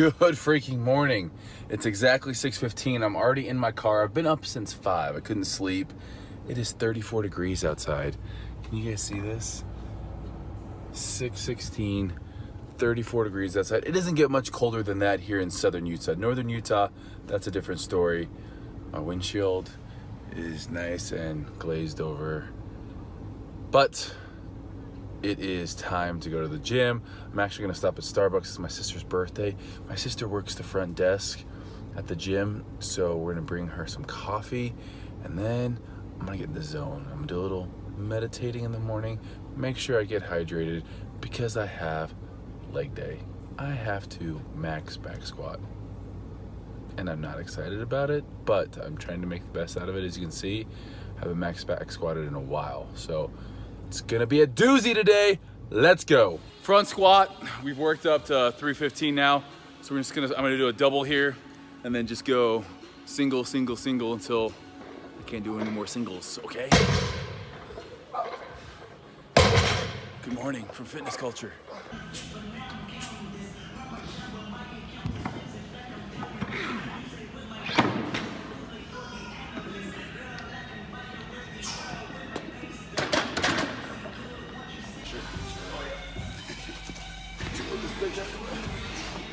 Good freaking morning. It's exactly 6:15. I'm already in my car. I've been up since 5. I couldn't sleep. It is 34 degrees outside. Can you guys see this? 6:16, 34 degrees outside. It doesn't get much colder than that here in southern Utah. Northern Utah, that's a different story. My windshield is nice and glazed over. But it is time to go to the gym. I'm actually gonna stop at Starbucks. It's my sister's birthday. My sister works the front desk at the gym, so we're gonna bring her some coffee, and then I'm gonna get in the zone. I'm gonna do a little meditating in the morning, make sure I get hydrated because I have leg day. I have to max back squat, and I'm not excited about it, but I'm trying to make the best out of it. As you can see, I haven't max back squatted in a while, so it's gonna be a doozy today. Let's go. Front squat, we've worked up to 315 now. So I'm gonna do a double here and then just go single, single, single until I can't do any more singles, okay? Good morning from Fitness Culture.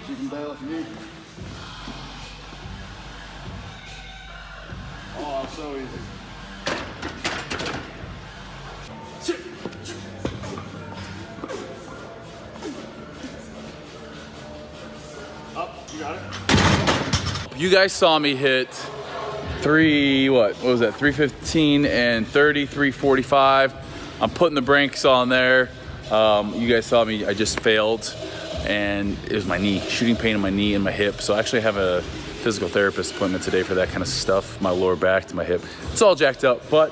You can bail if you need. Oh, so easy. Up, you got it. You guys saw me hit what was that? 315 and 30, 345. I'm putting the brakes on there. You guys saw me, I just failed, and it was my knee, shooting pain in my knee and my hip. So I actually have a physical therapist appointment today for that kind of stuff, my lower back to my hip. It's all jacked up, but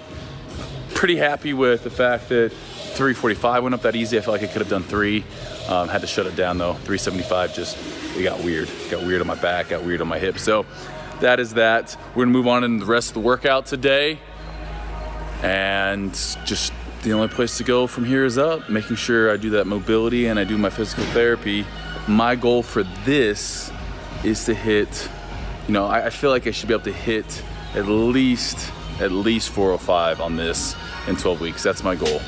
pretty happy with the fact that 345 went up that easy. I felt like I could have done 3. Had to shut it down though. 375 just, it got weird. Got weird on my back, got weird on my hip. So that is that. We're gonna move on in the rest of the workout today. And just the only place to go from here is up, making sure I do that mobility and I do my physical therapy. My goal for this is to hit, you know, I feel like I should be able to hit at least 405 on this in 12 weeks. That's my goal.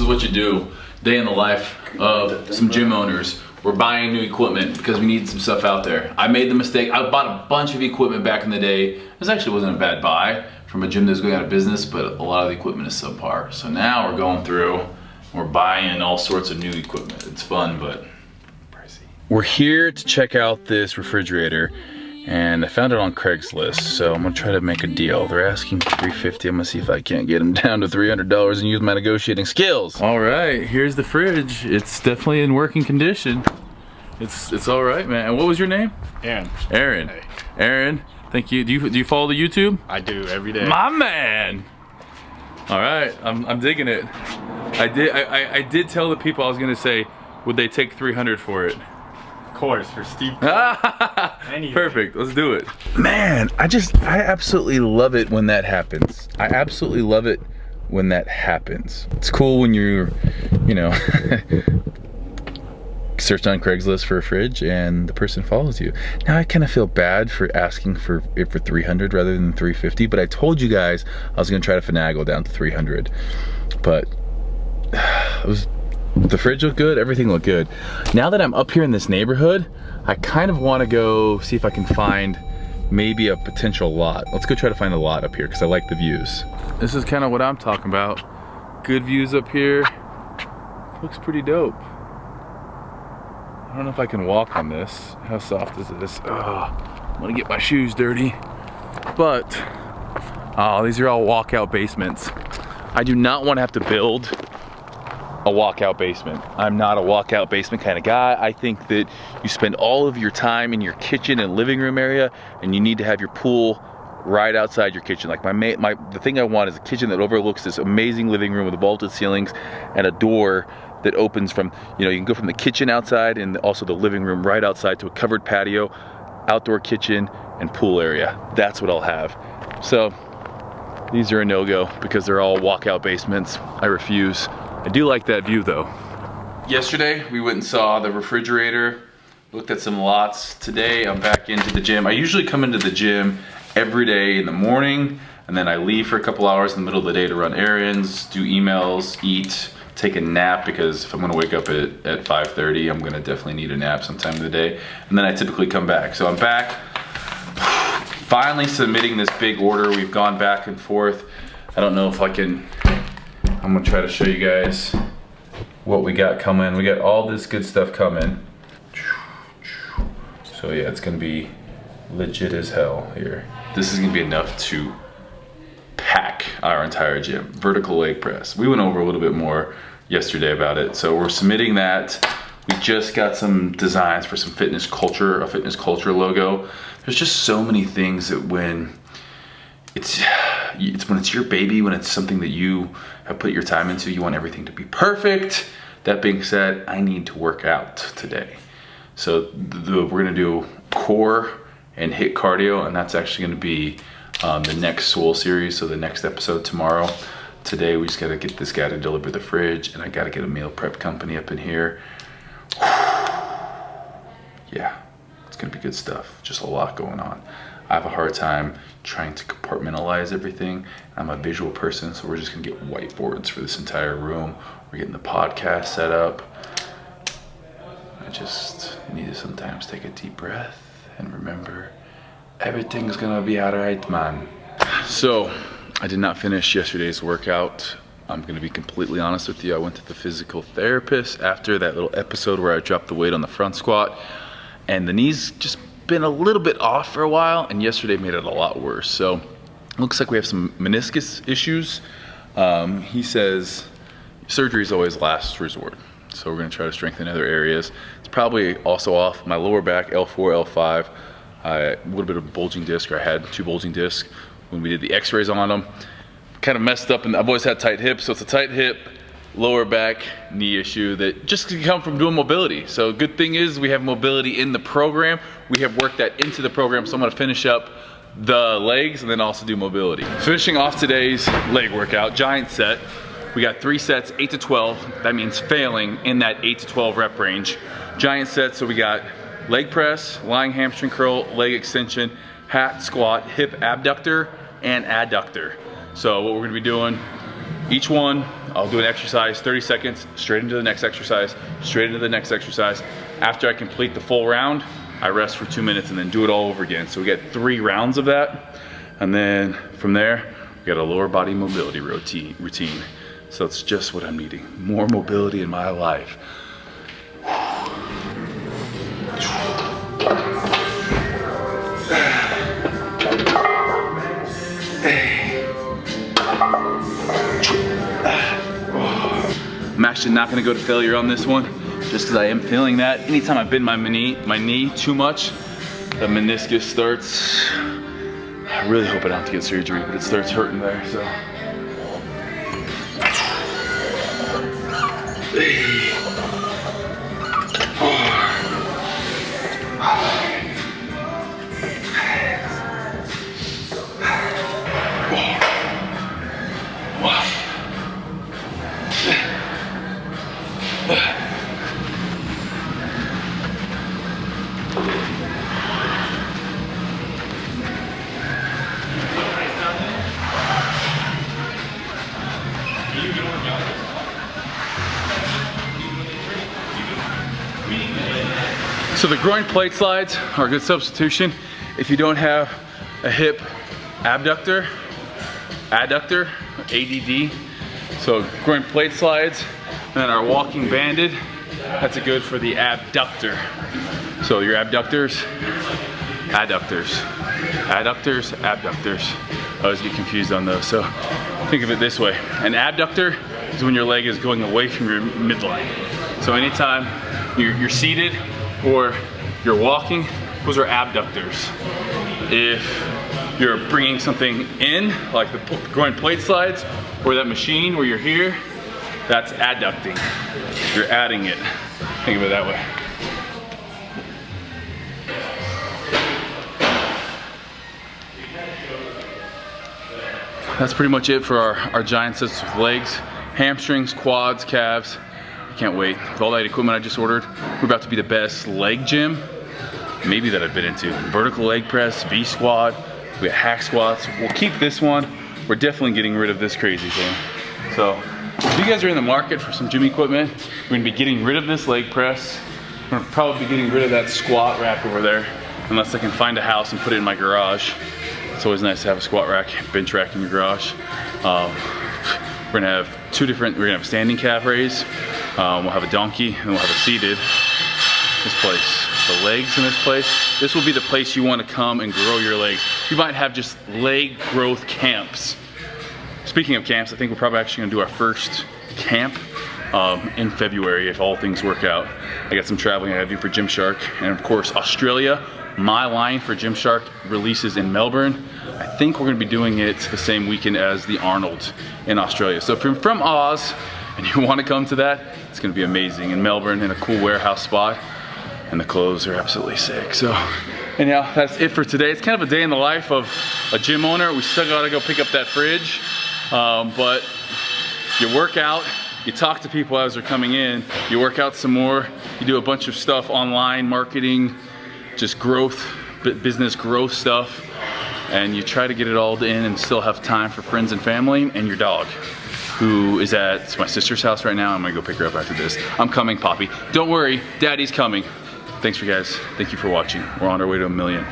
What you do, day in the life of some gym owners. We're buying new equipment because we need some stuff out there. I made the mistake, I bought a bunch of equipment back in the day. This actually wasn't a bad buy from a gym that's going out of business, but a lot of the equipment is subpar. So now we're going through, we're buying all sorts of new equipment. It's fun, but pricey. We're here to check out this refrigerator, and I found it on Craigslist, so I'm gonna try to make a deal. They're asking $350. I'm gonna see if I can't get them down to $300 and use my negotiating skills. All right, here's the fridge. It's definitely in working condition. It's all right, man. And what was your name? Aaron. Aaron. Hey. Aaron, thank you. Do you follow the YouTube? I do every day. My man. All right, I'm digging it. I did tell the people I was gonna say, would they take 300 for it? Course for steep. Perfect, let's do it. Man, I absolutely love it when that happens. I absolutely love it when that happens. It's cool when you're, you know, searched on Craigslist for a fridge and the person follows you. Now I kind of feel bad for asking for it for 300 rather than 350, but I told you guys I was gonna try to finagle down to 300. But the fridge looked good, everything looked good. Now that I'm up here in this neighborhood, I kind of want to go see if I can find maybe a potential lot. Let's go try to find a lot up here because I like the views. This is kind of what I'm talking about. Good views up here. Looks pretty dope. I don't know if I can walk on this. How soft is this? Oh, I'm gonna get my shoes dirty. But, oh, these are all walkout basements. I do not want to have to build a walkout basement. I'm not a walkout basement kind of guy. I think that you spend all of your time in your kitchen and living room area, and you need to have your pool right outside your kitchen. Like the thing I want is a kitchen that overlooks this amazing living room with vaulted ceilings and a door that opens from, you know, you can go from the kitchen outside and also the living room right outside to a covered patio. outdoor kitchen, and pool area. That's what I'll have. So these are a no-go because they're all walkout basements. I refuse. I do like that view though. Yesterday, we went and saw the refrigerator, looked at some lots. Today, I'm back into the gym. I usually come into the gym every day in the morning, and then I leave for a couple hours in the middle of the day to run errands, do emails, eat, take a nap, because if I'm gonna wake up at 5:30, I'm gonna definitely need a nap sometime in the day. And then I typically come back. So I'm back, finally submitting this big order. We've gone back and forth. I don't know if I can, I'm gonna try to show you guys what we got coming. We got all this good stuff coming. So yeah, it's gonna be legit as hell here. This is gonna be enough to pack our entire gym. Vertical leg press. We went over a little bit more yesterday about it. So we're submitting that. We just got some designs for some fitness culture, a fitness culture logo. There's just so many things that when it's your baby, when it's something that you have put your time into, you want everything to be perfect. That being said, I need to work out today. So we're gonna do core and HIIT cardio, and that's actually gonna be the next Swole series, so the next episode tomorrow. Today we just gotta get this guy to deliver the fridge, and I gotta get a meal prep company up in here. Yeah, it's gonna be good stuff. Just a lot going on. I have a hard time trying to compartmentalize everything. I'm a visual person, so we're just gonna get whiteboards for this entire room. We're getting the podcast set up. I just need to sometimes take a deep breath and remember everything's gonna be all right, man. So I did not finish yesterday's workout. I'm gonna be completely honest with you. I went to the physical therapist after that little episode where I dropped the weight on the front squat, and the knee's just been a little bit off for a while, and yesterday made it a lot worse. So looks like we have some meniscus issues. He says surgery is always last resort. So we're gonna try to strengthen other areas. It's probably also off my lower back, L4, L5. A little bit of bulging disc, or I had 2 bulging discs when we did the x-rays on them. Kind of messed up, and I've always had tight hips, so it's a tight hip, lower back, knee issue that just can come from doing mobility. So good thing is we have mobility in the program. We have worked that into the program, so I'm gonna finish up the legs and then also do mobility. Finishing off today's leg workout, giant set. We got 3 sets, 8 to 12. That means failing in that 8 to 12 rep range. Giant set, so we got leg press, lying hamstring curl, leg extension, hat squat, hip abductor, and adductor. So what we're gonna be doing, each one, I'll do an exercise, 30 seconds, straight into the next exercise, straight into the next exercise. After I complete the full round, I rest for 2 minutes and then do it all over again. So we get 3 rounds of that. And then from there, we got a lower body mobility routine. So it's just what I'm needing, more mobility in my life. I'm actually not gonna go to failure on this one, just because I am feeling that. Anytime I bend my knee too much, the meniscus starts, I really hope I don't have to get surgery, but it starts hurting there, so. So the groin plate slides are a good substitution if you don't have a hip abductor, adductor, ADD. So groin plate slides, and then our walking banded, that's a good for the abductor. So your abductors, adductors, adductors, abductors. I always get confused on those. So think of it this way. An abductor is when your leg is going away from your midline. So anytime you're seated or you're walking, those are abductors. If you're bringing something in, like the groin plate slides, or that machine where you're here, that's adducting. You're adding it. Think of it that way. that's pretty much it for our giant sets with legs, hamstrings, quads, calves. Can't wait. With all that equipment I just ordered, we're about to be the best leg gym maybe that I've been into. Vertical leg press, V squat, we got hack squats. We'll keep this one. We're definitely getting rid of this crazy thing. So if you guys are in the market for some gym equipment, we're gonna be getting rid of this leg press. We're gonna probably be getting rid of that squat rack over there, unless I can find a house and put it in my garage. It's always nice to have a squat rack, bench rack in your garage. We're gonna have we're gonna have a standing calf raise. We'll have a donkey and we'll have a seated. This place, the legs in this place, this will be the place you want to come and grow your legs. You might have just leg growth camps. Speaking of camps, I think we're probably actually gonna do our first camp in February if all things work out. I got some traveling I gotta do for Gymshark, and of course Australia. My line for Gymshark releases in Melbourne. I think we're gonna be doing it the same weekend as the Arnold in Australia. So if you're from Oz and you wanna come to that, it's gonna be amazing in Melbourne in a cool warehouse spot. And the clothes are absolutely sick. So anyhow, that's it for today. It's kind of a day in the life of a gym owner. We still gotta go pick up that fridge. But you work out, you talk to people as they're coming in, you work out some more, you do a bunch of stuff online, marketing, just growth, business growth stuff, and you try to get it all in and still have time for friends and family and your dog, who is at my sister's house right now. I'm gonna go pick her up after this. I'm coming, Poppy. Don't worry, Daddy's coming. Thanks for guys. Thank you for watching. We're on our way to 1 million.